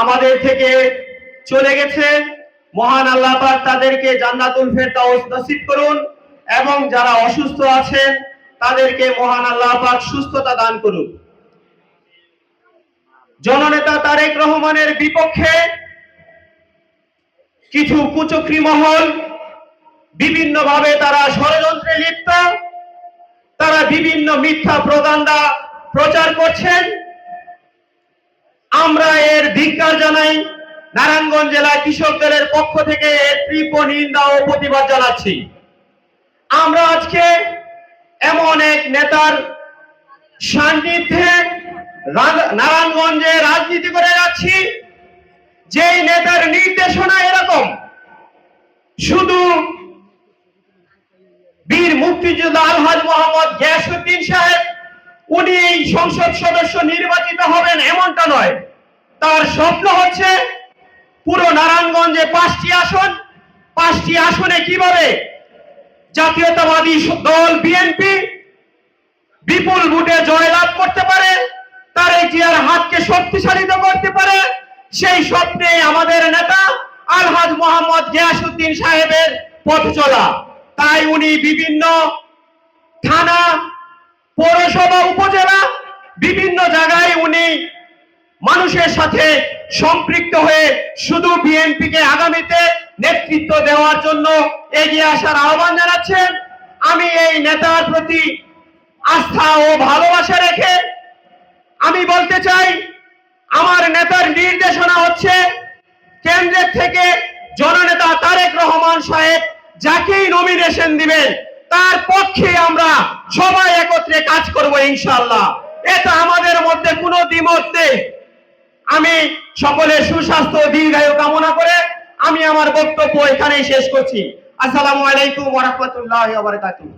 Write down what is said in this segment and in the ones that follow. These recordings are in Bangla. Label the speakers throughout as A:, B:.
A: আমাদের থেকে চলে গেছে। মহান আল্লাহ পাক তাদেরকে জান্নাতুল ফেরদাউস নসিব করুন এবং যারা অসুস্থ আছেন তাদেরকে মহান আল্লাহ পাক সুস্থতা দান করুন। জননেতা তারেক রহমানের বিপক্ষে কিছু কুচক্রী মহল বিভিন্নভাবে তারা ষড়যন্ত্রে লিপ্ত, তারা বিভিন্ন মিথ্যা প্রপাগান্ডা প্রচার করছেন। আমরা এর ধিক্কার জানাই। নারায়ণগঞ্জ জেলা কৃষক দলের পক্ষ থেকে এর তীব্র নিন্দা ও প্রতিবাদ জানাচ্ছি। আমরা আজকে এমন এক নেতার সান্নিধ্যে নারায়ণগঞ্জে রাজনীতি করে যাচ্ছি, যেই নেতার নির্দেশনা এরকম। শুধু বীর মুক্তিযোদ্ধা আলহাজ মোহাম্মদ গিয়াসউদ্দিন সাহেব উনি এই সংসদ সদস্য নির্বাচিত হবেন এমনটা নয়। তার স্বপ্ন হচ্ছে পুরো নারায়ণগঞ্জে 5টি আসন, 5টি আসনে কিভাবে জাতীয়তাবাদী দল বিএনপি বিপুল ভোটে জয়লাভ করতে পারে, তারেক জিয়ার হাতকে শক্তিশালিত করতে পারে, সেই স্বপ্নে আমাদের নেতা আলহাজ মোহাম্মদ গিয়াসউদ্দিন সাহেবের পথ চলা। তাই উনি বিভিন্ন থানা, পৌরসভা, উপজেলা বিভিন্ন জায়গায় উনি মানুষের সাথে সম্পৃক্ত হয়ে শুধু বিএনপিকে আগামীতে নেতৃত্ব দেওয়ার জন্য এগিয়ে আসার আহ্বান জানাচ্ছেন। আমি এই নেতার প্রতি আস্থা ও ভালোবাসা রেখে আমি বলতে চাই, আমার নেতার নির্দেশনা হচ্ছে কেন্দ্রের থেকে জননেতা তারেক রহমান সাহেব যাকেই নমিনেশন দিবেন তার পক্ষে আমরা সবাই একত্রে কাজ করব ইনশাআল্লাহ। এটা আমাদের মধ্যে কোনো দ্বিমত নেই। আমি সকলের সুস্বাস্থ্য দীর্ঘায়ু কামনা করে আমি আমার বক্তব্য এখানেই শেষ করছি। আসসালামু আলাইকুম ওয়া রাহমাতুল্লাহি ওয়া বারাকাতুহু।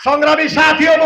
B: সংগ্রামী সাথী ও